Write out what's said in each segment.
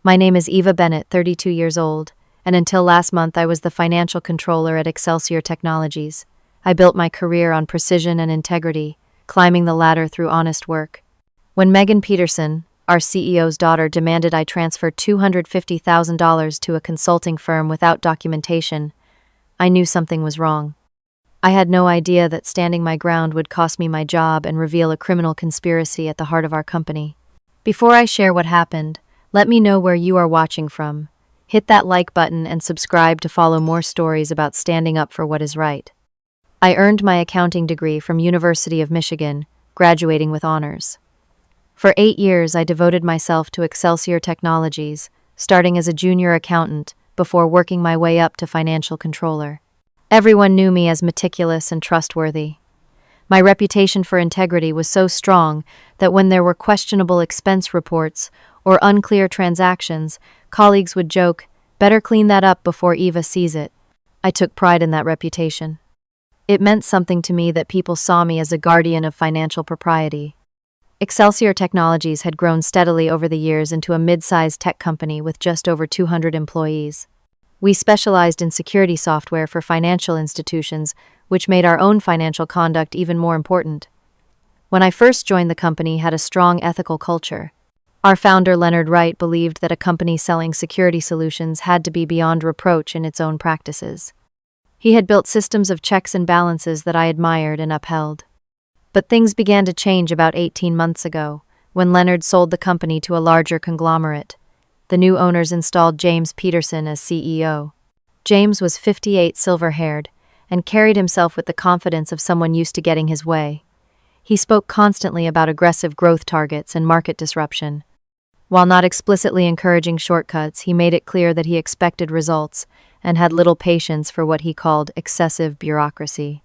My name is Eva Bennett, 32 years old, and until last month I was the financial controller at Excelsior Technologies. I built my career on precision and integrity, climbing the ladder through honest work. When Megan Peterson, our CEO's daughter, demanded I transfer $250,000 to a consulting firm without documentation, I knew something was wrong. I had no idea that standing my ground would cost me my job and reveal a criminal conspiracy at the heart of our company. Before I share what happened, let me know where you are watching from. Hit that like button and subscribe to follow more stories about standing up for what is right. I earned my accounting degree from University of Michigan, graduating with honors. For 8 years, I devoted myself to Excelsior Technologies, starting as a junior accountant before working my way up to financial controller. Everyone knew me as meticulous and trustworthy. My reputation for integrity was so strong that when there were questionable expense reports or unclear transactions, colleagues would joke, "Better clean that up before Eva sees it." I took pride in that reputation. It meant something to me that people saw me as a guardian of financial propriety. Excelsior Technologies had grown steadily over the years into a mid-sized tech company with just over 200 employees. We specialized in security software for financial institutions, which made our own financial conduct even more important. When I first joined, the company had a strong ethical culture. Our founder, Leonard Wright, believed that a company selling security solutions had to be beyond reproach in its own practices. He had built systems of checks and balances that I admired and upheld. But things began to change about 18 months ago, when Leonard sold the company to a larger conglomerate. The new owners installed James Peterson as CEO. James was 58, silver-haired, and carried himself with the confidence of someone used to getting his way. He spoke constantly about aggressive growth targets and market disruption. While not explicitly encouraging shortcuts, he made it clear that he expected results and had little patience for what he called excessive bureaucracy.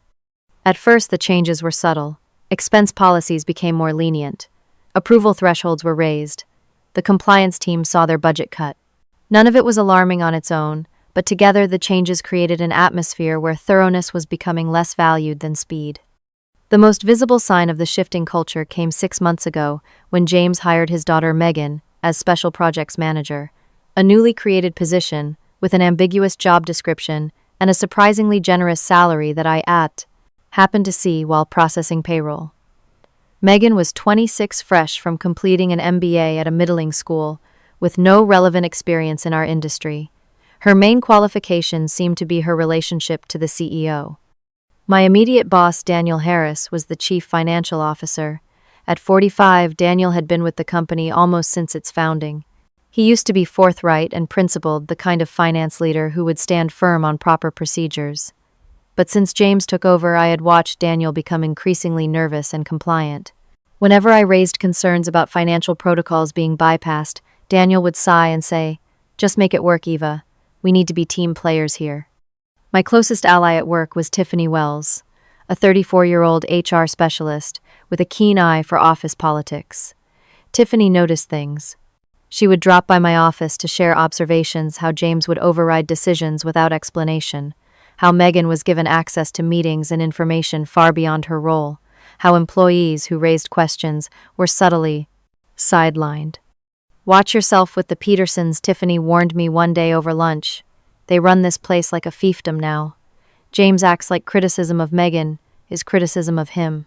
At first, the changes were subtle. Expense policies became more lenient. Approval thresholds were raised. The compliance team saw their budget cut. None of it was alarming on its own, but together the changes created an atmosphere where thoroughness was becoming less valued than speed. The most visible sign of the shifting culture came 6 months ago when James hired his daughter Megan as Special Projects Manager, a newly created position with an ambiguous job description and a surprisingly generous salary that I happened to see while processing payroll. Megan was 26, fresh from completing an MBA at a middling school, with no relevant experience in our industry. Her main qualification seemed to be her relationship to the CEO. My immediate boss, Daniel Harris, was the Chief Financial Officer. At 45, Daniel had been with the company almost since its founding. He used to be forthright and principled, the kind of finance leader who would stand firm on proper procedures. But since James took over, I had watched Daniel become increasingly nervous and compliant. Whenever I raised concerns about financial protocols being bypassed, Daniel would sigh and say, "Just make it work, Eva. We need to be team players here." My closest ally at work was Tiffany Wells, a 34-year-old HR specialist with a keen eye for office politics. Tiffany noticed things. She would drop by my office to share observations: how James would override decisions without explanation, how Megan was given access to meetings and information far beyond her role, how employees who raised questions were subtly sidelined. "Watch yourself with the Petersons," Tiffany warned me one day over lunch. "They run this place like a fiefdom now. James acts like criticism of Megan is criticism of him."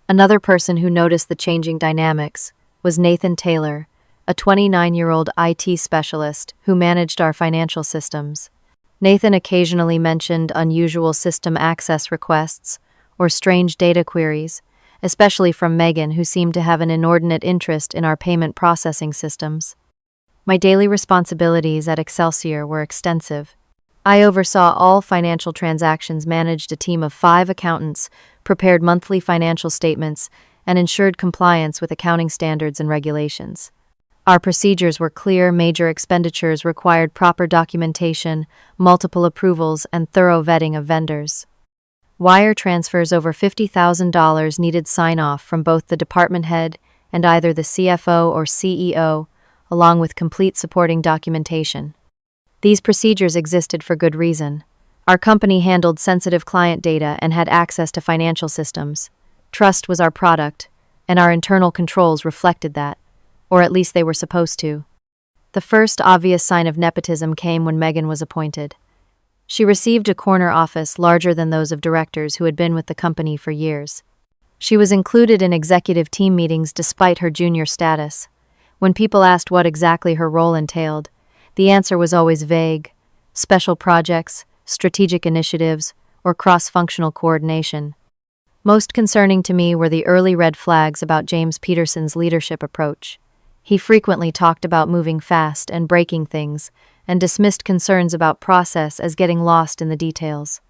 Another person who noticed the changing dynamics was Nathan Taylor, a 29-year-old IT specialist who managed our financial systems. Nathan occasionally mentioned unusual system access requests or strange data queries, especially from Megan, who seemed to have an inordinate interest in our payment processing systems. My daily responsibilities at Excelsior were extensive. I oversaw all financial transactions, managed a team of 5 accountants, prepared monthly financial statements, and ensured compliance with accounting standards and regulations. Our procedures were clear. Major expenditures required proper documentation, multiple approvals, and thorough vetting of vendors. Wire transfers over $50,000 needed sign-off from both the department head and either the CFO or CEO, along with complete supporting documentation. These procedures existed for good reason. Our company handled sensitive client data and had access to financial systems. Trust was our product, and our internal controls reflected that, or at least they were supposed to. The first obvious sign of nepotism came when Megan was appointed. She received a corner office larger than those of directors who had been with the company for years. She was included in executive team meetings despite her junior status. When people asked what exactly her role entailed, the answer was always vague: special projects, strategic initiatives, or cross-functional coordination. Most concerning to me were the early red flags about James Peterson's leadership approach. He frequently talked about moving fast and breaking things, and dismissed concerns about process as getting lost in the details.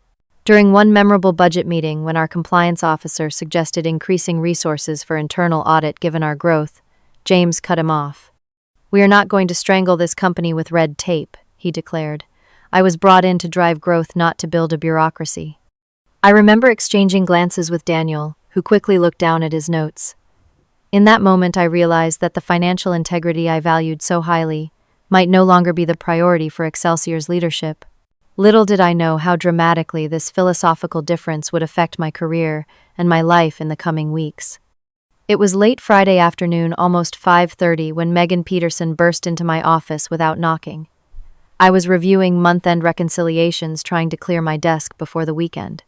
During one memorable budget meeting, when our compliance officer suggested increasing resources for internal audit given our growth, James cut him off. "We are not going to strangle this company with red tape," he declared. "I was brought in to drive growth, not to build a bureaucracy." I remember exchanging glances with Daniel, who quickly looked down at his notes. In that moment, I realized that the financial integrity I valued so highly might no longer be the priority for Excelsior's leadership. Little did I know how dramatically this philosophical difference would affect my career and my life in the coming weeks. It was late Friday afternoon, almost 5:30, when Megan Peterson burst into my office without knocking. I was reviewing month-end reconciliations, trying to clear my desk before the weekend.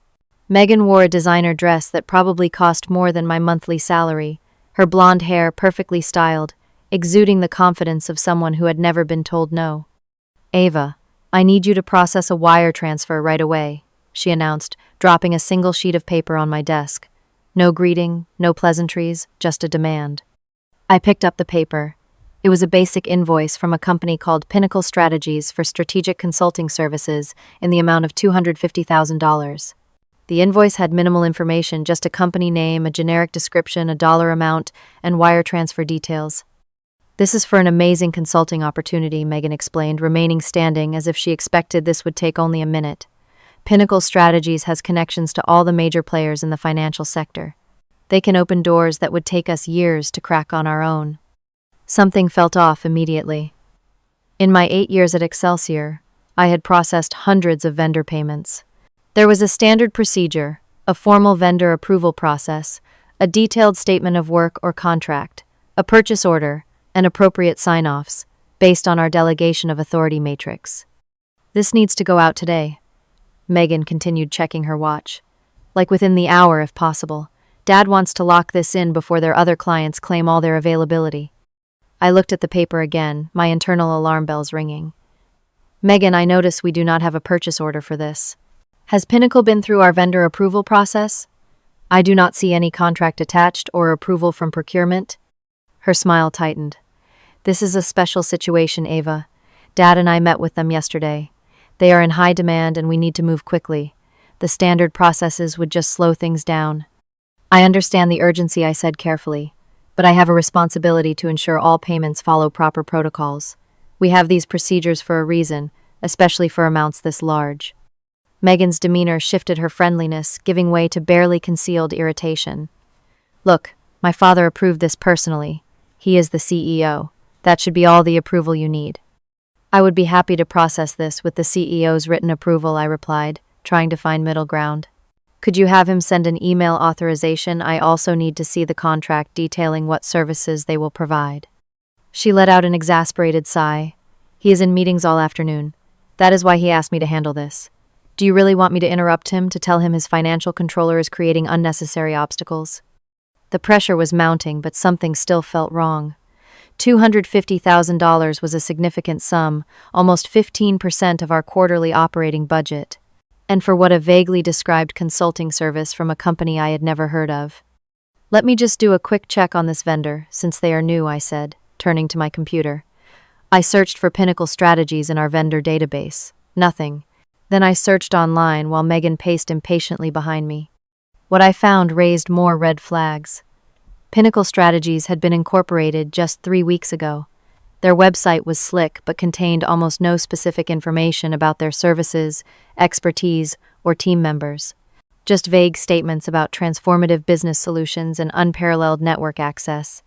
Megan wore a designer dress that probably cost more than my monthly salary, her blonde hair perfectly styled, exuding the confidence of someone who had never been told no. "Eva, I need you to process a wire transfer right away," she announced, dropping a single sheet of paper on my desk. No greeting, no pleasantries, just a demand. I picked up the paper. It was a basic invoice from a company called Pinnacle Strategies for strategic consulting services in the amount of $250,000. The invoice had minimal information, just a company name, a generic description, a dollar amount, and wire transfer details. "This is for an amazing consulting opportunity," Megan explained, remaining standing as if she expected this would take only a minute. "Pinnacle Strategies has connections to all the major players in the financial sector. They can open doors that would take us years to crack on our own." Something felt off immediately. In my 8 years at Excelsior, I had processed hundreds of vendor payments. There was a standard procedure, a formal vendor approval process, a detailed statement of work or contract, a purchase order, and appropriate sign-offs, based on our delegation of authority matrix. "This needs to go out today." Megan continued, checking her watch. "Like within the hour, if possible. Dad wants to lock this in before their other clients claim all their availability." I looked at the paper again, my internal alarm bells ringing. "Megan, I notice we do not have a purchase order for this. Has Pinnacle been through our vendor approval process? I do not see any contract attached or approval from procurement." Her smile tightened. "This is a special situation, Eva. Dad and I met with them yesterday. They are in high demand and we need to move quickly. The standard processes would just slow things down." "I understand the urgency," I said carefully, "but I have a responsibility to ensure all payments follow proper protocols. We have these procedures for a reason, especially for amounts this large." Megan's demeanor shifted, her friendliness giving way to barely concealed irritation. "Look, my father approved this personally. He is the CEO. That should be all the approval you need." "I would be happy to process this with the CEO's written approval," I replied, trying to find middle ground. "Could you have him send an email authorization? I also need to see the contract detailing what services they will provide." She let out an exasperated sigh. "He is in meetings all afternoon. That is why he asked me to handle this. Do you really want me to interrupt him, to tell him his financial controller is creating unnecessary obstacles?" The pressure was mounting, but something still felt wrong. $250,000 was a significant sum, almost 15% of our quarterly operating budget, and for what a vaguely described consulting service from a company I had never heard of. "Let me just do a quick check on this vendor, since they are new," I said, turning to my computer. I searched for Pinnacle Strategies in our vendor database. Nothing. Then I searched online while Megan paced impatiently behind me. What I found raised more red flags. Pinnacle Strategies had been incorporated just 3 weeks ago. Their website was slick but contained almost no specific information about their services, expertise, or team members. Just vague statements about transformative business solutions and unparalleled network access.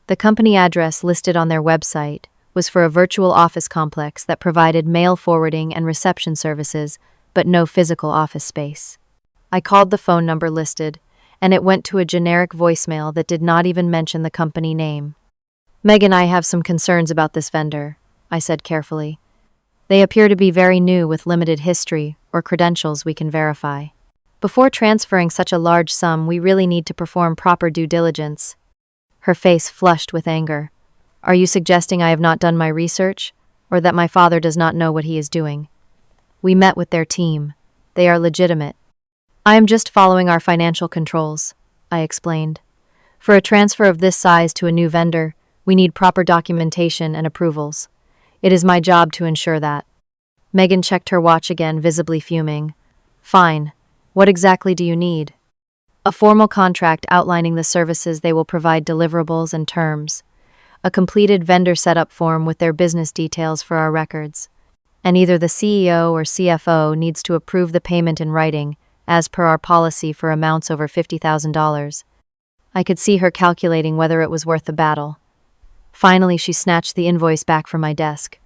The company address listed on their website was for a virtual office complex that provided mail forwarding and reception services, but no physical office space. I called the phone number listed, and it went to a generic voicemail that did not even mention the company name. "Megan, I have some concerns about this vendor. I said carefully. They appear to be very new with limited history or credentials we can verify. Before transferring such a large sum, we really need to perform proper due diligence. Her face flushed with anger. Are you suggesting I have not done my research, or that my father does not know what he is doing? We met with their team. They are legitimate. I am just following our financial controls, I explained. For a transfer of this size to a new vendor, we need proper documentation and approvals. It is my job to ensure that. Megan checked her watch again, visibly fuming. Fine. What exactly do you need? A formal contract outlining the services they will provide, deliverables and terms. A completed vendor setup form with their business details for our records. And either the CEO or CFO needs to approve the payment in writing, as per our policy for amounts over $50,000. I could see her calculating whether it was worth the battle. Finally, she snatched the invoice back from my desk.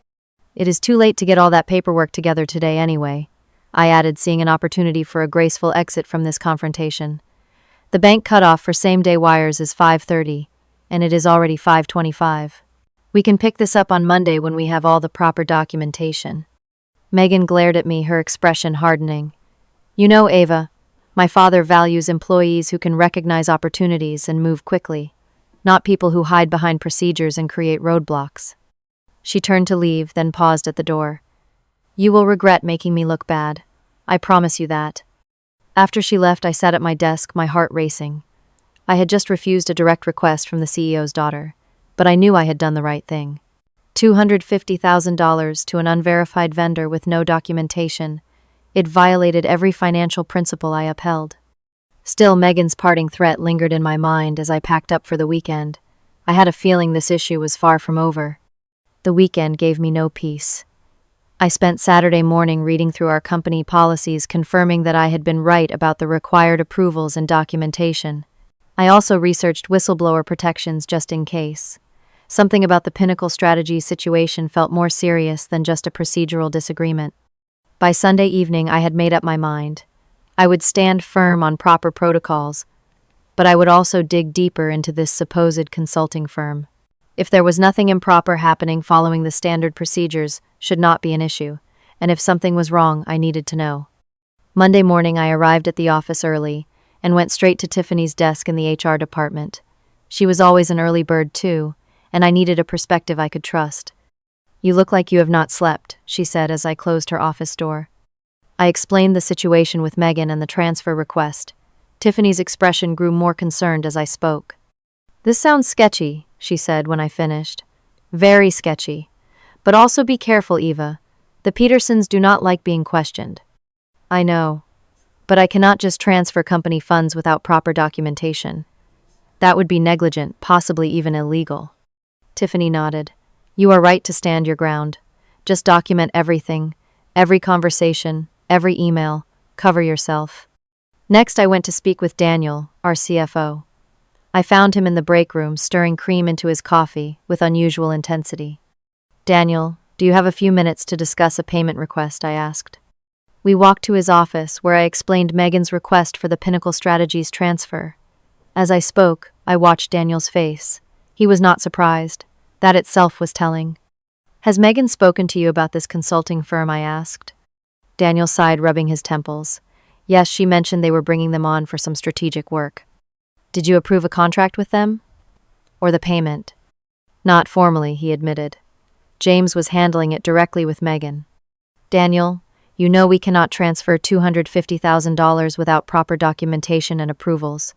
It is too late to get all that paperwork together today anyway, I added, seeing an opportunity for a graceful exit from this confrontation. The bank cutoff for same-day wires is 5:30, and it is already 5:25. We can pick this up on Monday when we have all the proper documentation. Megan glared at me, her expression hardening. You know, Eva, my father values employees who can recognize opportunities and move quickly, not people who hide behind procedures and create roadblocks. She turned to leave, then paused at the door. You will regret making me look bad. I promise you that. After she left, I sat at my desk, my heart racing. I had just refused a direct request from the CEO's daughter, but I knew I had done the right thing. $250,000 to an unverified vendor with no documentation. It violated every financial principle I upheld. Still, Megan's parting threat lingered in my mind as I packed up for the weekend. I had a feeling this issue was far from over. The weekend gave me no peace. I spent Saturday morning reading through our company policies, confirming that I had been right about the required approvals and documentation. I also researched whistleblower protections just in case. Something about the Pinnacle Strategies situation felt more serious than just a procedural disagreement. By Sunday evening, I had made up my mind. I would stand firm on proper protocols, but I would also dig deeper into this supposed consulting firm. If there was nothing improper happening, following the standard procedures should not be an issue, and if something was wrong, I needed to know. Monday morning, I arrived at the office early and went straight to Tiffany's desk in the HR department. She was always an early bird, too, and I needed a perspective I could trust. You look like you have not slept, she said as I closed her office door. I explained the situation with Megan and the transfer request. Tiffany's expression grew more concerned as I spoke. This sounds sketchy, she said when I finished. Very sketchy. But also be careful, Eva. The Petersons do not like being questioned. I know. But I cannot just transfer company funds without proper documentation. That would be negligent, possibly even illegal. Tiffany nodded. You are right to stand your ground. Just document everything, every conversation, every email. Cover yourself. Next, I went to speak with Daniel, our CFO. I found him in the break room, stirring cream into his coffee with unusual intensity. Daniel, do you have a few minutes to discuss a payment request? I asked. We walked to his office, where I explained Megan's request for the Pinnacle Strategies transfer. As I spoke, I watched Daniel's face. He was not surprised. That itself was telling. Has Megan spoken to you about this consulting firm? I asked. Daniel sighed, rubbing his temples. Yes, she mentioned they were bringing them on for some strategic work. Did you approve a contract with them? Or the payment? Not formally, he admitted. James was handling it directly with Megan. Daniel, you know we cannot transfer $250,000 without proper documentation and approvals.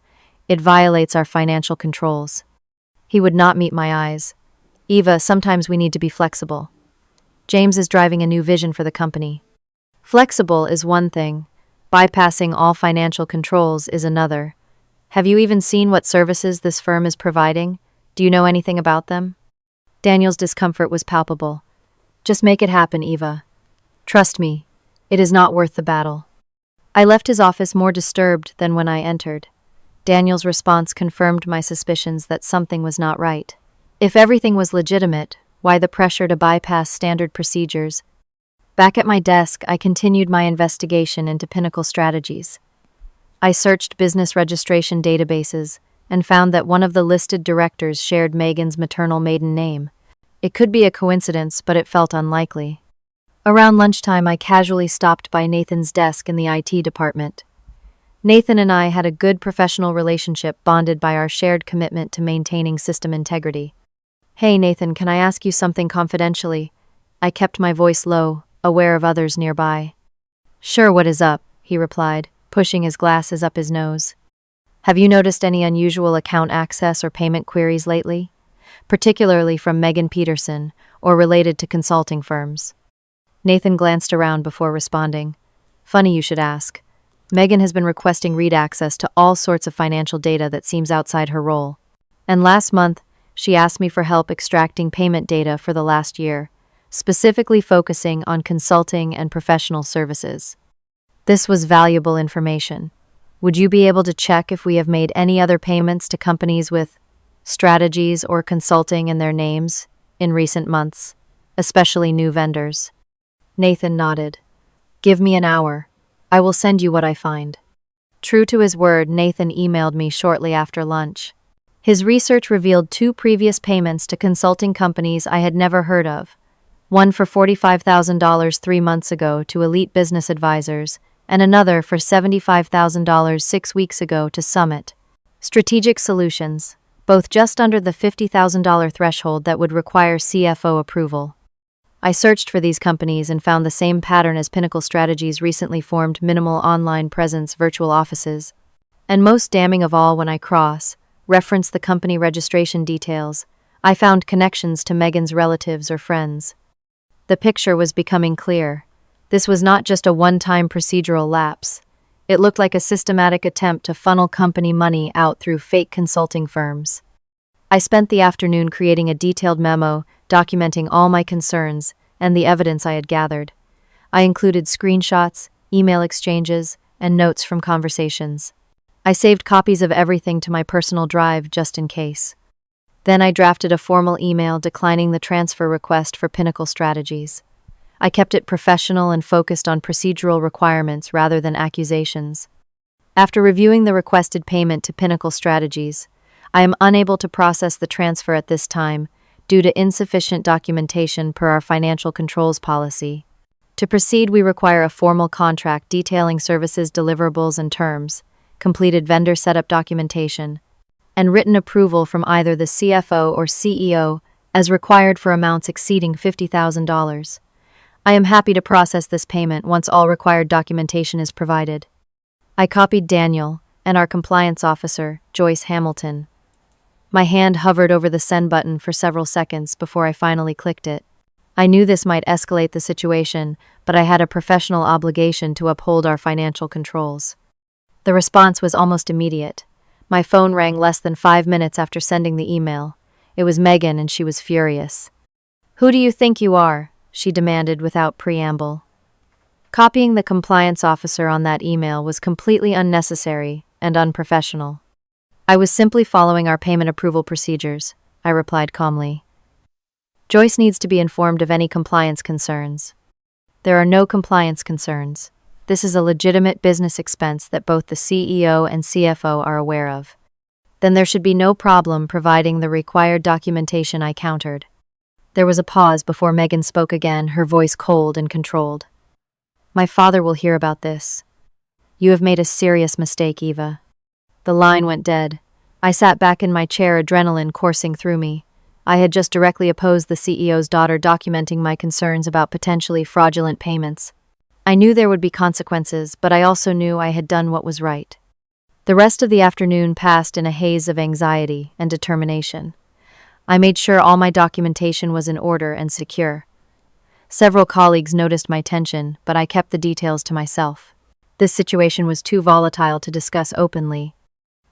It violates our financial controls. He would not meet my eyes. Eva, sometimes we need to be flexible. James is driving a new vision for the company. Flexible is one thing. Bypassing all financial controls is another. Have you even seen what services this firm is providing? Do you know anything about them? Daniel's discomfort was palpable. Just make it happen, Eva. Trust me, it is not worth the battle. I left his office more disturbed than when I entered. Daniel's response confirmed my suspicions that something was not right. If everything was legitimate, why the pressure to bypass standard procedures? Back at my desk, I continued my investigation into Pinnacle Strategies. I searched business registration databases and found that one of the listed directors shared Megan's maternal maiden name. It could be a coincidence, but it felt unlikely. Around lunchtime, I casually stopped by Nathan's desk in the IT department. Nathan and I had a good professional relationship bonded by our shared commitment to maintaining system integrity. "Hey, Nathan, can I ask you something confidentially?" I kept my voice low, aware of others nearby. "Sure, what is up?" he replied, pushing his glasses up his nose. "Have you noticed any unusual account access or payment queries lately? Particularly from Megan Peterson, or related to consulting firms?" Nathan glanced around before responding. "Funny you should ask. Megan has been requesting read access to all sorts of financial data that seems outside her role. And last month, she asked me for help extracting payment data for the last year, specifically focusing on consulting and professional services. This was valuable information. Would you be able to check if we have made any other payments to companies with strategies or consulting in their names in recent months, especially new vendors?" Nathan nodded. "Give me an hour. I will send you what I find." True to his word, Nathan emailed me shortly after lunch. His research revealed 2 previous payments to consulting companies I had never heard of, one for $45,000 3 months ago to Elite Business Advisors, and another for $75,000 6 weeks ago to Summit Strategic Solutions, both just under the $50,000 threshold that would require CFO approval. I searched for these companies and found the same pattern as Pinnacle Strategies' recently formed minimal online presence virtual offices. And most damning of all, when I referenced the company registration details, I found connections to Megan's relatives or friends. The picture was becoming clear. This was not just a one-time procedural lapse. It looked like a systematic attempt to funnel company money out through fake consulting firms. I spent the afternoon creating a detailed memo documenting all my concerns and the evidence I had gathered. I included screenshots, email exchanges, and notes from conversations. I saved copies of everything to my personal drive just in case. Then I drafted a formal email declining the transfer request for Pinnacle Strategies. I kept it professional and focused on procedural requirements rather than accusations. After reviewing the requested payment to Pinnacle Strategies, I am unable to process the transfer at this time due to insufficient documentation per our financial controls policy. To proceed, we require a formal contract detailing services, deliverables, and terms, completed vendor setup documentation, and written approval from either the CFO or CEO as required for amounts exceeding $50,000. I am happy to process this payment once all required documentation is provided. I copied Daniel and our compliance officer, Joyce Hamilton. My hand hovered over the send button for several seconds before I finally clicked it. I knew this might escalate the situation, but I had a professional obligation to uphold our financial controls. The response was almost immediate. My phone rang less than 5 minutes after sending the email. It was Megan, and she was furious. "Who do you think you are?" she demanded without preamble. Copying the compliance officer on that email was completely unnecessary and unprofessional. "I was simply following our payment approval procedures," I replied calmly. "Joyce needs to be informed of any compliance concerns." "There are no compliance concerns. This is a legitimate business expense that both the CEO and CFO are aware of." "Then there should be no problem providing the required documentation," I countered. There was a pause before Megan spoke again, her voice cold and controlled. "My father will hear about this. You have made a serious mistake, Eva." The line went dead. I sat back in my chair, adrenaline coursing through me. I had just directly opposed the CEO's daughter documenting my concerns about potentially fraudulent payments. I knew there would be consequences, but I also knew I had done what was right. The rest of the afternoon passed in a haze of anxiety and determination. I made sure all my documentation was in order and secure. Several colleagues noticed my tension, but I kept the details to myself. This situation was too volatile to discuss openly.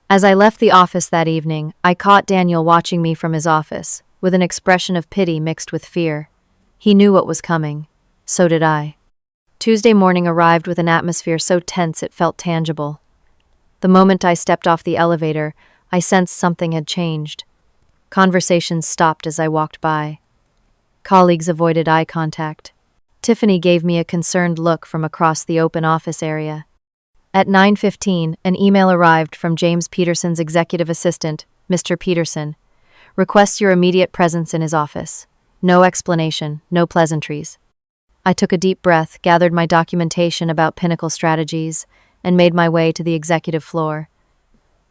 As I left the office that evening, I caught Daniel watching me from his office, with an expression of pity mixed with fear. He knew what was coming. So did I. Tuesday morning arrived with an atmosphere so tense it felt tangible. The moment I stepped off the elevator, I sensed something had changed. Conversations stopped as I walked by. Colleagues avoided eye contact. Tiffany gave me a concerned look from across the open office area. At 9:15, an email arrived from James Peterson's executive assistant, Mr. Peterson. "Requests your immediate presence in his office." No explanation, no pleasantries. I took a deep breath, gathered my documentation about Pinnacle strategies, and made my way to the executive floor.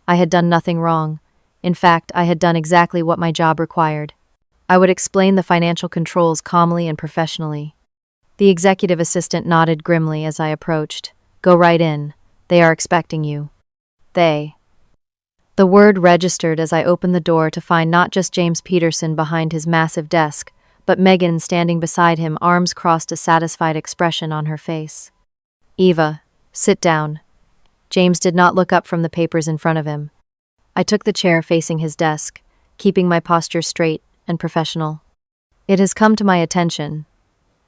I had done nothing wrong. In fact, I had done exactly what my job required. I would explain the financial controls calmly and professionally. The executive assistant nodded grimly as I approached. Go right in. They are expecting you. They. The word registered as I opened the door to find not just James Peterson behind his massive desk, but Megan standing beside him, arms crossed, a satisfied expression on her face. Eva, sit down. James did not look up from the papers in front of him. I took the chair facing his desk, keeping my posture straight and professional. It has come to my attention,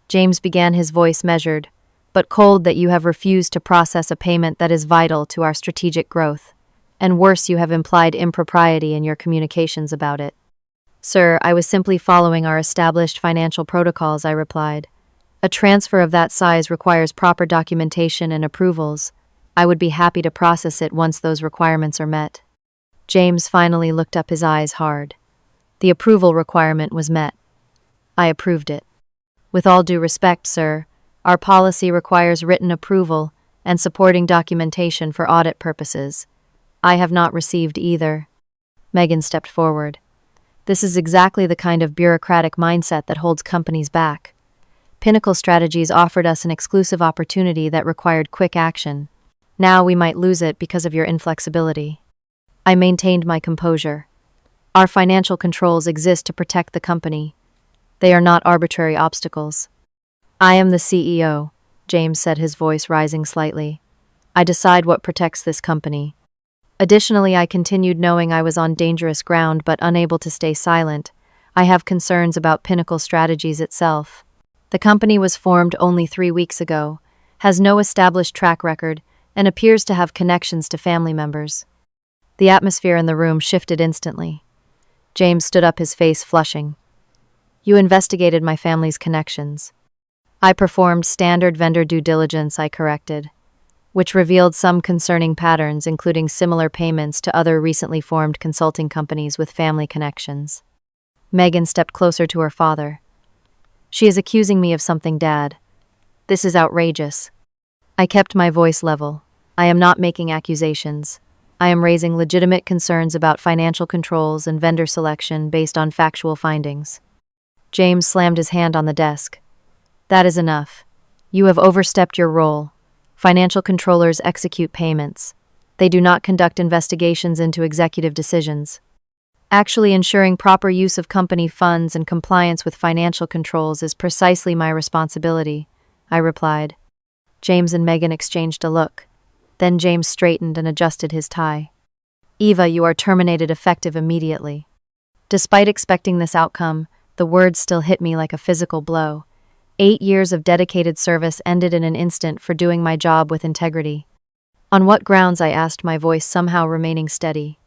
James began, his voice measured, but cold, that you have refused to process a payment that is vital to our strategic growth. And worse, you have implied impropriety in your communications about it. Sir, I was simply following our established financial protocols, I replied. A transfer of that size requires proper documentation and approvals. I would be happy to process it once those requirements are met. James finally looked up, his eyes hard. The approval requirement was met. I approved it. With all due respect, sir, our policy requires written approval and supporting documentation for audit purposes. I have not received either. Megan stepped forward. This is exactly the kind of bureaucratic mindset that holds companies back. Pinnacle Strategies offered us an exclusive opportunity that required quick action. Now we might lose it because of your inflexibility. I maintained my composure. Our financial controls exist to protect the company. They are not arbitrary obstacles. I am the CEO, James said, his voice rising slightly. I decide what protects this company. Additionally, I continued, knowing I was on dangerous ground but unable to stay silent. I have concerns about Pinnacle Strategies itself. The company was formed only 3 weeks ago, has no established track record, and appears to have connections to family members. The atmosphere in the room shifted instantly. James stood up, his face flushing. You investigated my family's connections. I performed standard vendor due diligence, I corrected, which revealed some concerning patterns, including similar payments to other recently formed consulting companies with family connections. Megan stepped closer to her father. She is accusing me of something, Dad. This is outrageous. I kept my voice level. I am not making accusations. I am raising legitimate concerns about financial controls and vendor selection based on factual findings. James slammed his hand on the desk. That is enough. You have overstepped your role. Financial controllers execute payments. They do not conduct investigations into executive decisions. Actually, ensuring proper use of company funds and compliance with financial controls is precisely my responsibility, I replied. James and Megan exchanged a look. Then James straightened and adjusted his tie. Eva, you are terminated effective immediately. Despite expecting this outcome, the words still hit me like a physical blow. 8 years of dedicated service ended in an instant for doing my job with integrity. On what grounds, I asked, my voice somehow remaining steady.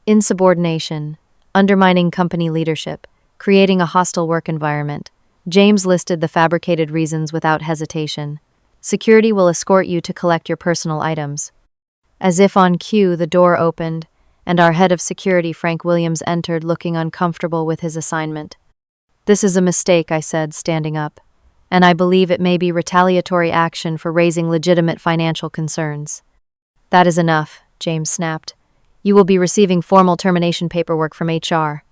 Insubordination, undermining company leadership, creating a hostile work environment. James listed the fabricated reasons without hesitation. Security will escort you to collect your personal items. As if on cue, the door opened, and our head of security, Frank Williams, entered, looking uncomfortable with his assignment. This is a mistake, I said, standing up, and I believe it may be retaliatory action for raising legitimate financial concerns. That is enough, James snapped. You will be receiving formal termination paperwork from HR.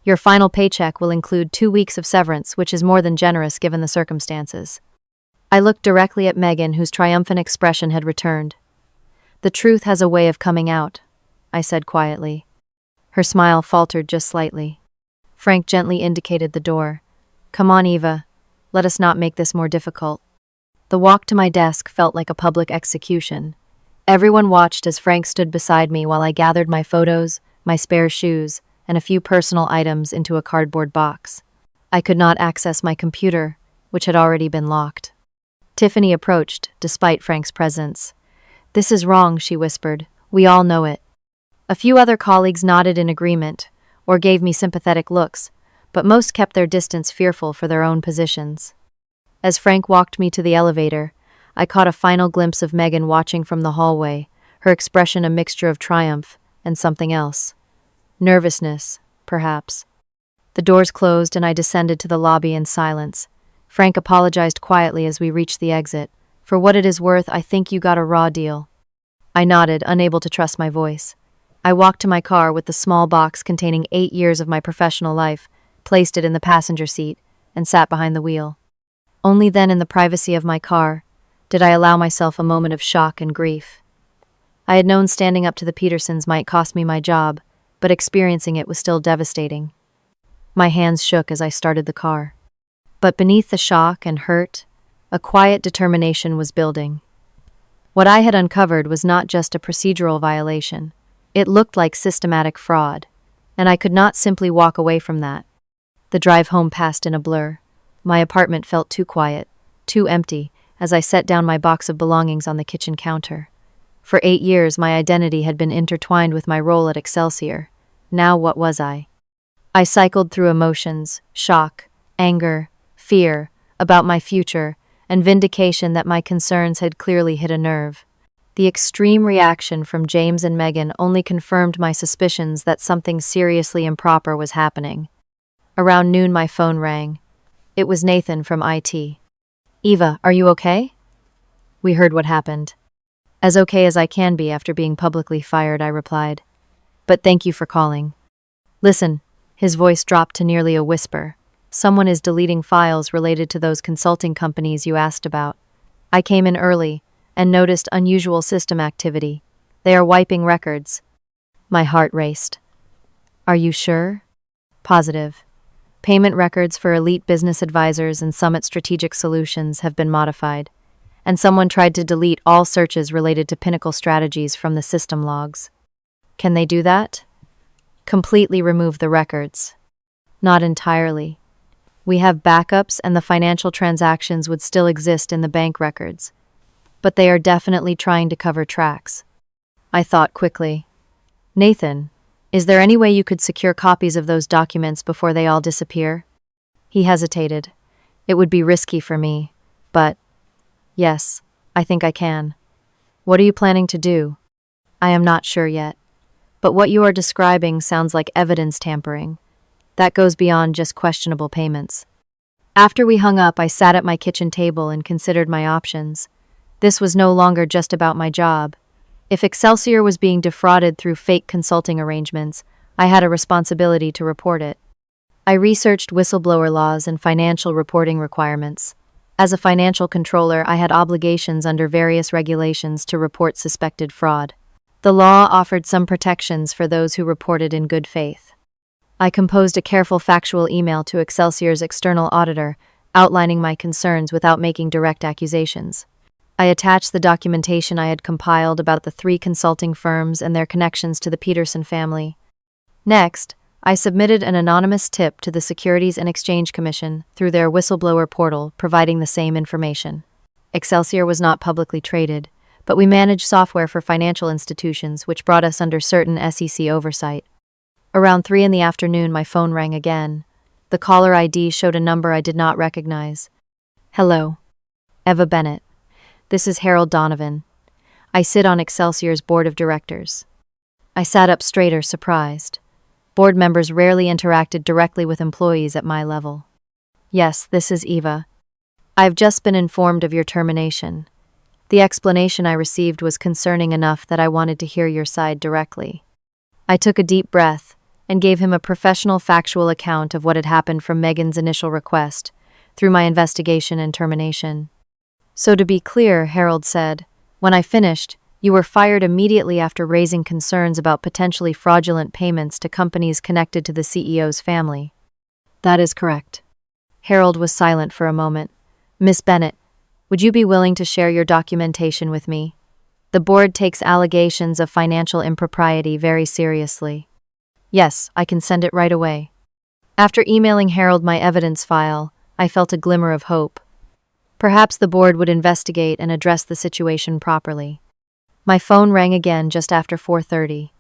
Your final paycheck will include 2 weeks of severance, which is more than generous given the circumstances. I looked directly at Megan, whose triumphant expression had returned. The truth has a way of coming out, I said quietly. Her smile faltered just slightly. Frank gently indicated the door. Come on, Eva. Let us not make this more difficult. The walk to my desk felt like a public execution. Everyone watched as Frank stood beside me while I gathered my photos, my spare shoes, and a few personal items into a cardboard box. I could not access my computer, which had already been locked. Tiffany approached, despite Frank's presence. This is wrong, she whispered. We all know it. A few other colleagues nodded in agreement, or gave me sympathetic looks, but most kept their distance, fearful for their own positions. As Frank walked me to the elevator, I caught a final glimpse of Megan watching from the hallway, her expression a mixture of triumph and something else. Nervousness, perhaps. The doors closed and I descended to the lobby in silence. Frank apologized quietly as we reached the exit. For what it is worth, I think you got a raw deal. I nodded, unable to trust my voice. I walked to my car with the small box containing 8 years of my professional life, placed it in the passenger seat, and sat behind the wheel. Only then, in the privacy of my car, did I allow myself a moment of shock and grief. I had known standing up to the Petersons might cost me my job, but experiencing it was still devastating. My hands shook as I started the car. But beneath the shock and hurt, a quiet determination was building. What I had uncovered was not just a procedural violation. It looked like systematic fraud, and I could not simply walk away from that. The drive home passed in a blur. My apartment felt too quiet, too empty, as I set down my box of belongings on the kitchen counter. For 8 years, my identity had been intertwined with my role at Excelsior. Now what was I? I cycled through emotions, shock, anger, fear about my future, and vindication that my concerns had clearly hit a nerve. The extreme reaction from James and Megan only confirmed my suspicions that something seriously improper was happening. Around noon, my phone rang. It was Nathan from IT. "Eva, are you okay?" We heard what happened. "As okay as I can be after being publicly fired," I replied. "But thank you for calling." "Listen," his voice dropped to nearly a whisper. "Someone is deleting files related to those consulting companies you asked about. I came in early and noticed unusual system activity. They are wiping records." My heart raced. "Are you sure?" "Positive. Payment records for Elite Business Advisors and Summit Strategic Solutions have been modified, and someone tried to delete all searches related to Pinnacle Strategies from the system logs." "Can they do that?" "Completely remove the records." "Not entirely. We have backups and the financial transactions would still exist in the bank records. But they are definitely trying to cover tracks." I thought quickly. "Nathan, is there any way you could secure copies of those documents before they all disappear?" He hesitated. "It would be risky for me, but yes, I think I can." "What are you planning to do?" "I am not sure yet. But what you are describing sounds like evidence tampering. That goes beyond just questionable payments." After we hung up, I sat at my kitchen table and considered my options. This was no longer just about my job. If Excelsior was being defrauded through fake consulting arrangements, I had a responsibility to report it. I researched whistleblower laws and financial reporting requirements. As a financial controller, I had obligations under various regulations to report suspected fraud. The law offered some protections for those who reported in good faith. I composed a careful factual email to Excelsior's external auditor, outlining my concerns without making direct accusations. I attached the documentation I had compiled about the 3 consulting firms and their connections to the Peterson family. Next, I submitted an anonymous tip to the Securities and Exchange Commission through their whistleblower portal, providing the same information. Excelsior was not publicly traded, but we managed software for financial institutions, which brought us under certain SEC oversight. Around 3 in the afternoon, my phone rang again. The caller ID showed a number I did not recognize. "Hello. Eva Bennett. This is Harold Donovan. I sit on Excelsior's board of directors." I sat up straighter, surprised. Board members rarely interacted directly with employees at my level. "Yes, this is Eva. I've just been informed of your termination. The explanation I received was concerning enough that I wanted to hear your side directly." I took a deep breath and gave him a professional factual account of what had happened from Megan's initial request, through my investigation and termination. "So to be clear," Harold said, "when I finished, you were fired immediately after raising concerns about potentially fraudulent payments to companies connected to the CEO's family." "That is correct." Harold was silent for a moment. "Miss Bennett, would you be willing to share your documentation with me? The board takes allegations of financial impropriety very seriously." "Yes, I can send it right away." After emailing Harold my evidence file, I felt a glimmer of hope. Perhaps the board would investigate and address the situation properly. My phone rang again just after 4:30.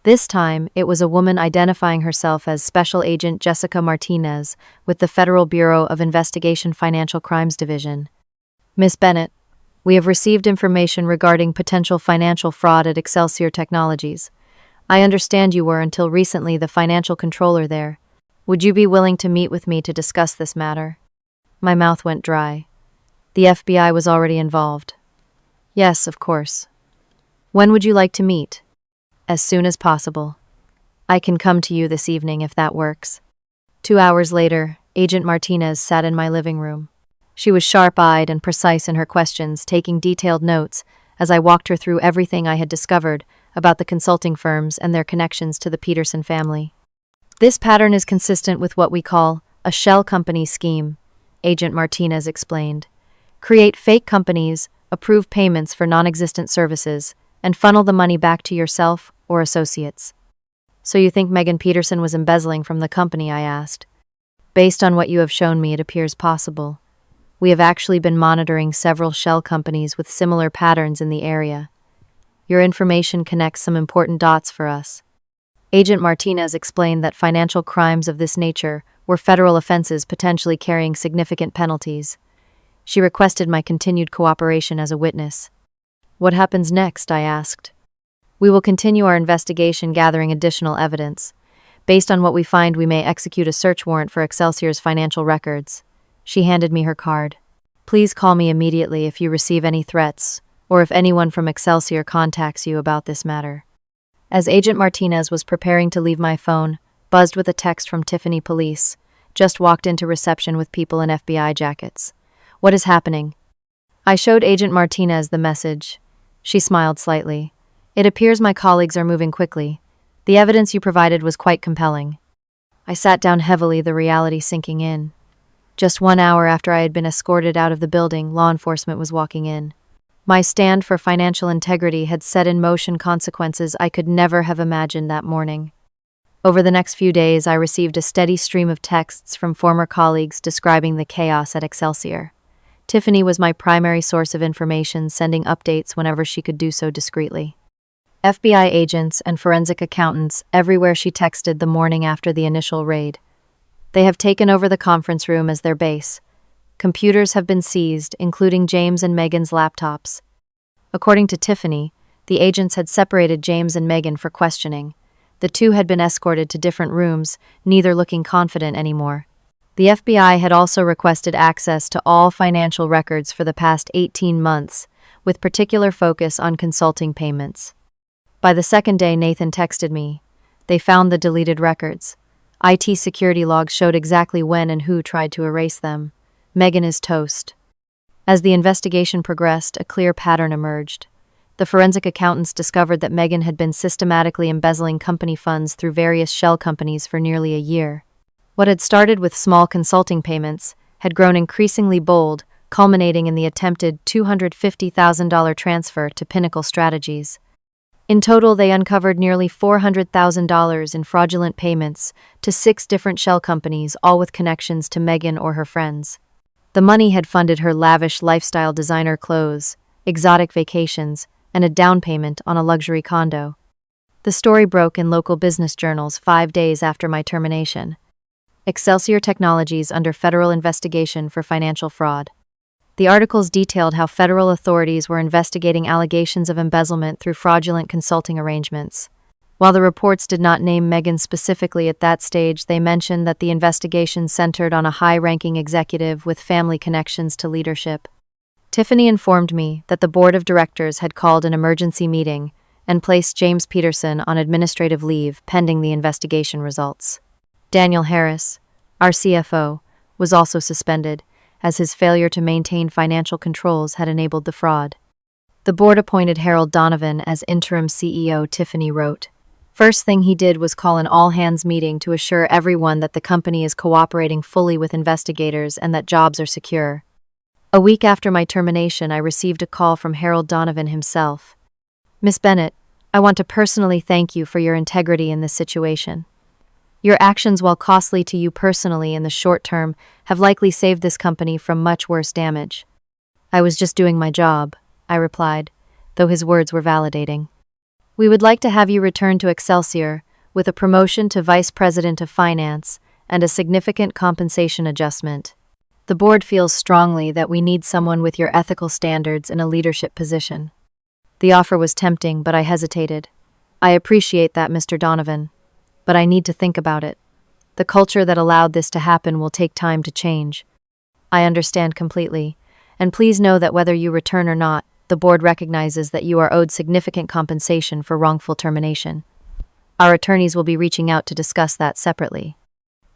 This time, it was a woman identifying herself as Special Agent Jessica Martinez with the Federal Bureau of Investigation Financial Crimes Division. "Miss Bennett, we have received information regarding potential financial fraud at Excelsior Technologies. I understand you were, until recently, the financial controller there. Would you be willing to meet with me to discuss this matter? My mouth went dry. The FBI was already involved. Yes, of course. When would you like to meet? As soon as possible. I can come to you this evening if that works. 2 hours later, Agent Martinez sat in my living room. She was sharp-eyed and precise in her questions, taking detailed notes as I walked her through everything I had discovered about the consulting firms and their connections to the Peterson family. This pattern is consistent with what we call a shell company scheme, Agent Martinez explained. Create fake companies, approve payments for non-existent services, and funnel the money back to yourself or associates. So you think Megan Peterson was embezzling from the company? I asked. Based on what you have shown me, it appears possible. We have actually been monitoring several shell companies with similar patterns in the area. Your information connects some important dots for us. Agent Martinez explained that financial crimes of this nature were federal offenses potentially carrying significant penalties. She requested my continued cooperation as a witness. What happens next? I asked. We will continue our investigation, gathering additional evidence. Based on what we find, we may execute a search warrant for Excelsior's financial records. She handed me her card. Please call me immediately if you receive any threats, or if anyone from Excelsior contacts you about this matter. As Agent Martinez was preparing to leave, my phone buzzed with a text from Tiffany Police. Just walked into reception with people in FBI jackets. What is happening? I showed Agent Martinez the message. She smiled slightly. It appears my colleagues are moving quickly. The evidence you provided was quite compelling. I sat down heavily, the reality sinking in. Just 1 hour after I had been escorted out of the building, law enforcement was walking in. My stand for financial integrity had set in motion consequences I could never have imagined that morning. Over the next few days, I received a steady stream of texts from former colleagues describing the chaos at Excelsior. Tiffany was my primary source of information, sending updates whenever she could do so discreetly. FBI agents and forensic accountants everywhere she texted the morning after the initial raid. They have taken over the conference room as their base. Computers have been seized, including James and Megan's laptops. According to Tiffany, the agents had separated James and Megan for questioning. The two had been escorted to different rooms, neither looking confident anymore. The FBI had also requested access to all financial records for the past 18 months, with particular focus on consulting payments. By the second day, Nathan texted me. They found the deleted records. IT security logs showed exactly when and who tried to erase them. Megan is toast. As the investigation progressed, a clear pattern emerged. The forensic accountants discovered that Megan had been systematically embezzling company funds through various shell companies for nearly a year. What had started with small consulting payments had grown increasingly bold, culminating in the attempted $250,000 transfer to Pinnacle Strategies. In total, they uncovered nearly $400,000 in fraudulent payments to 6 different shell companies, all with connections to Megan or her friends. The money had funded her lavish lifestyle, designer clothes, exotic vacations, and a down payment on a luxury condo. The story broke in local business journals 5 days after my termination. Excelsior Technologies under federal investigation for financial fraud. The articles detailed how federal authorities were investigating allegations of embezzlement through fraudulent consulting arrangements. While the reports did not name Megan specifically at that stage, they mentioned that the investigation centered on a high-ranking executive with family connections to leadership. Tiffany informed me that the board of directors had called an emergency meeting and placed James Peterson on administrative leave pending the investigation results. Daniel Harris, our CFO, was also suspended, as his failure to maintain financial controls had enabled the fraud. The board appointed Harold Donovan as interim CEO, Tiffany wrote. First thing he did was call an all-hands meeting to assure everyone that the company is cooperating fully with investigators and that jobs are secure. A week after my termination, I received a call from Harold Donovan himself. Miss Bennett, I want to personally thank you for your integrity in this situation. Your actions, while costly to you personally in the short term, have likely saved this company from much worse damage. I was just doing my job, I replied, though his words were validating. We would like to have you return to Excelsior with a promotion to Vice President of Finance and a significant compensation adjustment. The board feels strongly that we need someone with your ethical standards in a leadership position. The offer was tempting, but I hesitated. I appreciate that, Mr. Donovan, but I need to think about it. The culture that allowed this to happen will take time to change. I understand completely, and please know that whether you return or not, the board recognizes that you are owed significant compensation for wrongful termination. Our attorneys will be reaching out to discuss that separately.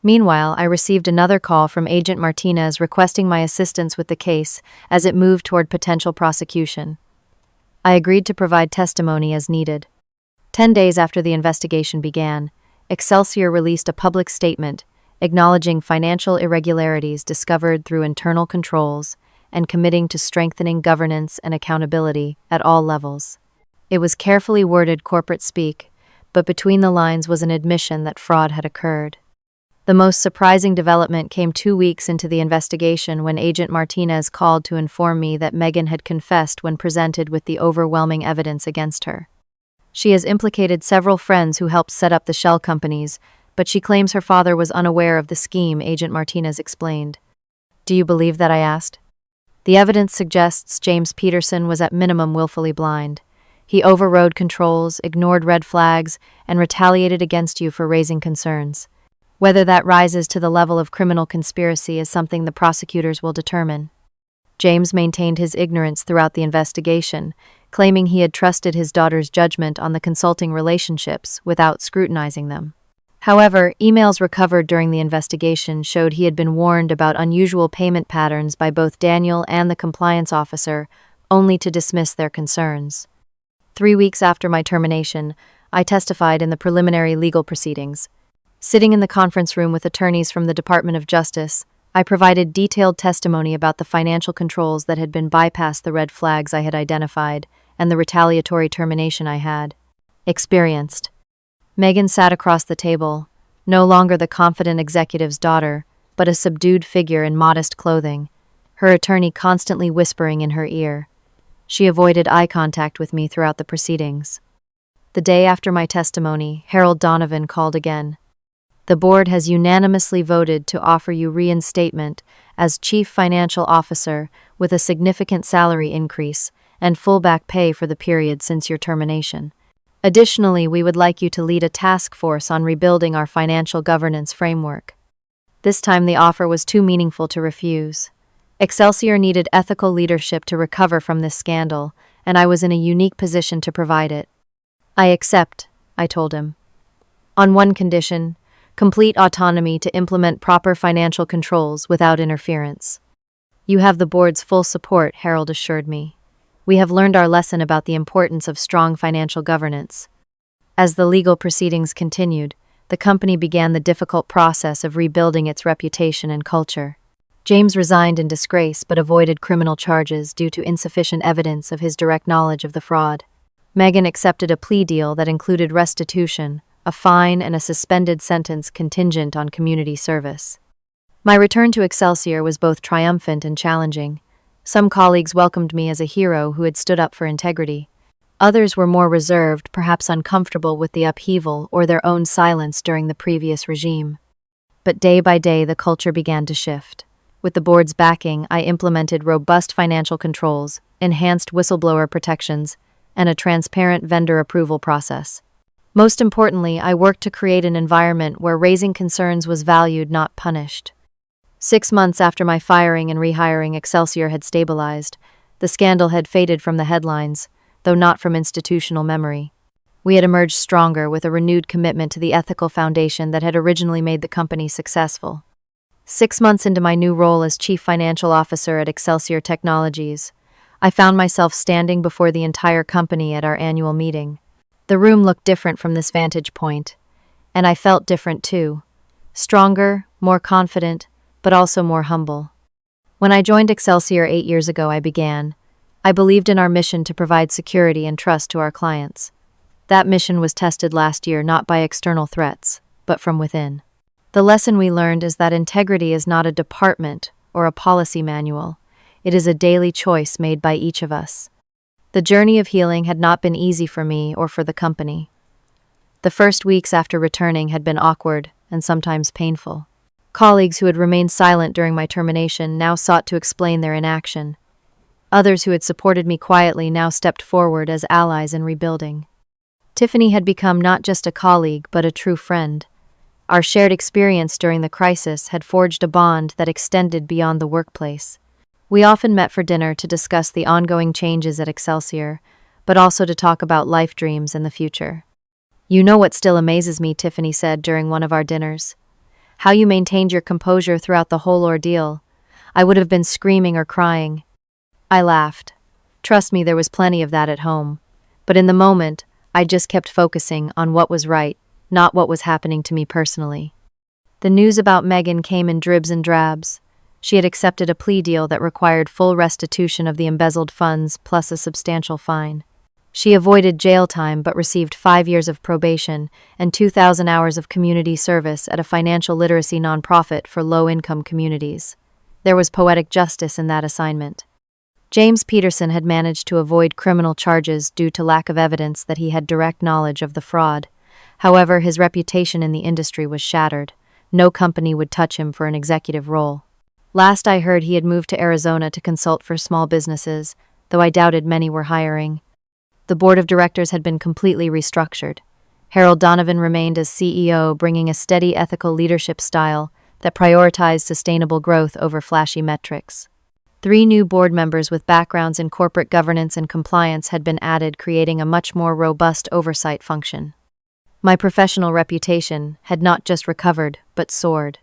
Meanwhile, I received another call from Agent Martinez requesting my assistance with the case as it moved toward potential prosecution. I agreed to provide testimony as needed. 10 days after the investigation began, Excelsior released a public statement acknowledging financial irregularities discovered through internal controls and committing to strengthening governance and accountability at all levels. It was carefully worded corporate speak, but between the lines was an admission that fraud had occurred. The most surprising development came 2 weeks into the investigation when Agent Martinez called to inform me that Megan had confessed when presented with the overwhelming evidence against her. She has implicated several friends who helped set up the shell companies, but she claims her father was unaware of the scheme, Agent Martinez explained. "Do you believe that?" I asked. "The evidence suggests James Peterson was at minimum willfully blind. He overrode controls, ignored red flags, and retaliated against you for raising concerns. Whether that rises to the level of criminal conspiracy is something the prosecutors will determine." James maintained his ignorance throughout the investigation, claiming he had trusted his daughter's judgment on the consulting relationships without scrutinizing them. However, emails recovered during the investigation showed he had been warned about unusual payment patterns by both Daniel and the compliance officer, only to dismiss their concerns. 3 weeks after my termination, I testified in the preliminary legal proceedings. Sitting in the conference room with attorneys from the Department of Justice, I provided detailed testimony about the financial controls that had been bypassed, the red flags I had identified, and the retaliatory termination I had experienced. Megan sat across the table, no longer the confident executive's daughter, but a subdued figure in modest clothing, her attorney constantly whispering in her ear. She avoided eye contact with me throughout the proceedings. The day after my testimony, Harold Donovan called again. "The board has unanimously voted to offer you reinstatement as Chief Financial Officer with a significant salary increase and full back pay for the period since your termination. Additionally, we would like you to lead a task force on rebuilding our financial governance framework." This time the offer was too meaningful to refuse. Excelsior needed ethical leadership to recover from this scandal, and I was in a unique position to provide it. "I accept," I told him. "On one condition: complete autonomy to implement proper financial controls without interference." "You have the board's full support," Harold assured me. "We have learned our lesson about the importance of strong financial governance." As the legal proceedings continued, the company began the difficult process of rebuilding its reputation and culture. James resigned in disgrace but avoided criminal charges due to insufficient evidence of his direct knowledge of the fraud. Megan accepted a plea deal that included restitution, a fine, and a suspended sentence contingent on community service. My return to Excelsior was both triumphant and challenging. Some colleagues welcomed me as a hero who had stood up for integrity. Others were more reserved, perhaps uncomfortable with the upheaval or their own silence during the previous regime. But day by day, the culture began to shift. With the board's backing, I implemented robust financial controls, enhanced whistleblower protections, and a transparent vendor approval process. Most importantly, I worked to create an environment where raising concerns was valued, not punished. 6 months after my firing and rehiring, Excelsior had stabilized. The scandal had faded from the headlines, though not from institutional memory. We had emerged stronger with a renewed commitment to the ethical foundation that had originally made the company successful. 6 months into my new role as Chief Financial Officer at Excelsior Technologies, I found myself standing before the entire company at our annual meeting. The room looked different from this vantage point, and I felt different too. Stronger, more confident, but also more humble. When I joined Excelsior 8 years ago, I believed in our mission to provide security and trust to our clients. That mission was tested last year not by external threats, but from within. The lesson we learned is that integrity is not a department or a policy manual. It is a daily choice made by each of us. The journey of healing had not been easy for me or for the company. The first weeks after returning had been awkward and sometimes painful. Colleagues who had remained silent during my termination now sought to explain their inaction. Others who had supported me quietly now stepped forward as allies in rebuilding. Tiffany had become not just a colleague, but a true friend. Our shared experience during the crisis had forged a bond that extended beyond the workplace. We often met for dinner to discuss the ongoing changes at Excelsior, but also to talk about life dreams and the future. "You know what still amazes me," Tiffany said during one of our dinners. "How you maintained your composure throughout the whole ordeal. I would have been screaming or crying." I laughed. Trust me, there was plenty of that at home. But in the moment, I just kept focusing on what was right, not what was happening to me personally. The news about Megan came in dribs and drabs. She had accepted a plea deal that required full restitution of the embezzled funds plus a substantial fine. She avoided jail time but received 5 years of probation and 2,000 hours of community service at a financial literacy nonprofit for low-income communities. There was poetic justice in that assignment. James Peterson had managed to avoid criminal charges due to lack of evidence that he had direct knowledge of the fraud. However, his reputation in the industry was shattered. No company would touch him for an executive role. Last I heard, he had moved to Arizona to consult for small businesses, though I doubted many were hiring. The board of directors had been completely restructured. Harold Donovan remained as CEO, bringing a steady ethical leadership style that prioritized sustainable growth over flashy metrics. 3 new board members with backgrounds in corporate governance and compliance had been added, creating a much more robust oversight function. My professional reputation had not just recovered, but soared.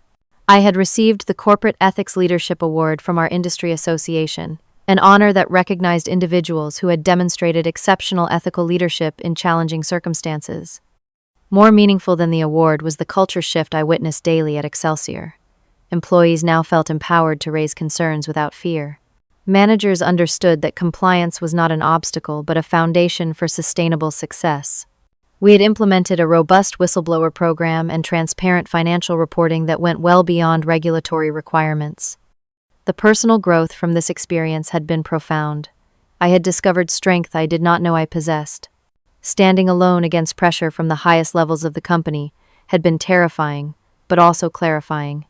I had received the Corporate Ethics Leadership Award from our industry association, an honor that recognized individuals who had demonstrated exceptional ethical leadership in challenging circumstances. More meaningful than the award was the culture shift I witnessed daily at Excelsior. Employees now felt empowered to raise concerns without fear. Managers understood that compliance was not an obstacle but a foundation for sustainable success. We had implemented a robust whistleblower program and transparent financial reporting that went well beyond regulatory requirements. The personal growth from this experience had been profound. I had discovered strength I did not know I possessed. Standing alone against pressure from the highest levels of the company had been terrifying, but also clarifying.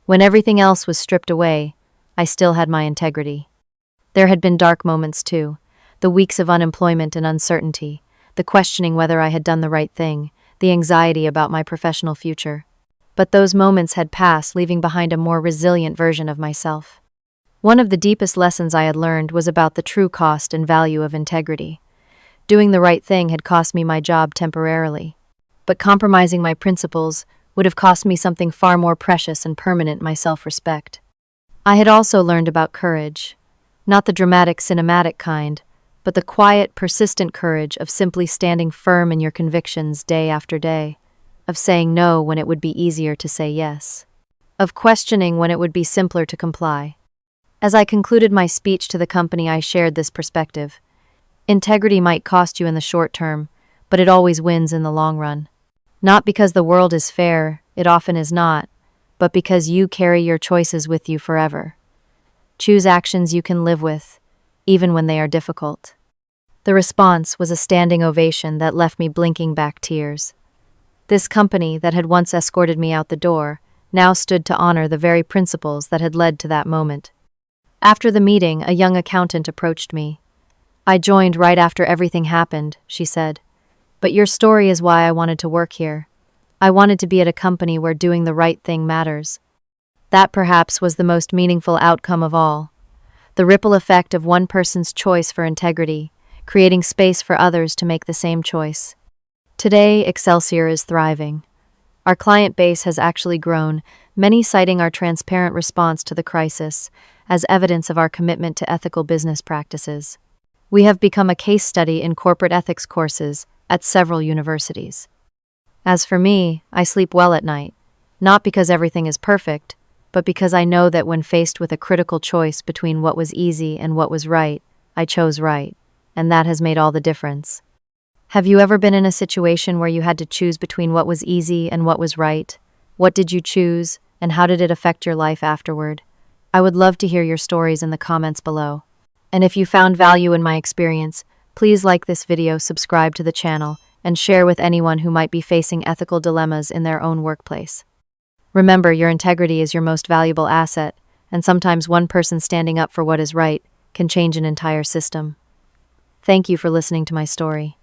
When everything else was stripped away, I still had my integrity. There had been dark moments too, the weeks of unemployment and uncertainty, the questioning whether I had done the right thing, the anxiety about my professional future. But those moments had passed, leaving behind a more resilient version of myself. One of the deepest lessons I had learned was about the true cost and value of integrity. Doing the right thing had cost me my job temporarily, but compromising my principles would have cost me something far more precious and permanent: my self-respect. I had also learned about courage, not the dramatic, cinematic kind, but the quiet, persistent courage of simply standing firm in your convictions day after day, of saying no when it would be easier to say yes, of questioning when it would be simpler to comply. As I concluded my speech to the company, I shared this perspective. Integrity might cost you in the short term, but it always wins in the long run. Not because the world is fair, it often is not, but because you carry your choices with you forever. Choose actions you can live with, even when they are difficult. The response was a standing ovation that left me blinking back tears. This company that had once escorted me out the door now stood to honor the very principles that had led to that moment. After the meeting, a young accountant approached me. "I joined right after everything happened," she said. "But your story is why I wanted to work here. I wanted to be at a company where doing the right thing matters." That perhaps was the most meaningful outcome of all. The ripple effect of one person's choice for integrity, creating space for others to make the same choice. Today, Excelsior is thriving. Our client base has actually grown, many citing our transparent response to the crisis as evidence of our commitment to ethical business practices. We have become a case study in corporate ethics courses at several universities. As for me, I sleep well at night, not because everything is perfect, but because I know that when faced with a critical choice between what was easy and what was right, I chose right, and that has made all the difference. Have you ever been in a situation where you had to choose between what was easy and what was right? What did you choose, and how did it affect your life afterward? I would love to hear your stories in the comments below. And if you found value in my experience, please like this video, subscribe to the channel, and share with anyone who might be facing ethical dilemmas in their own workplace. Remember, your integrity is your most valuable asset, and sometimes one person standing up for what is right can change an entire system. Thank you for listening to my story.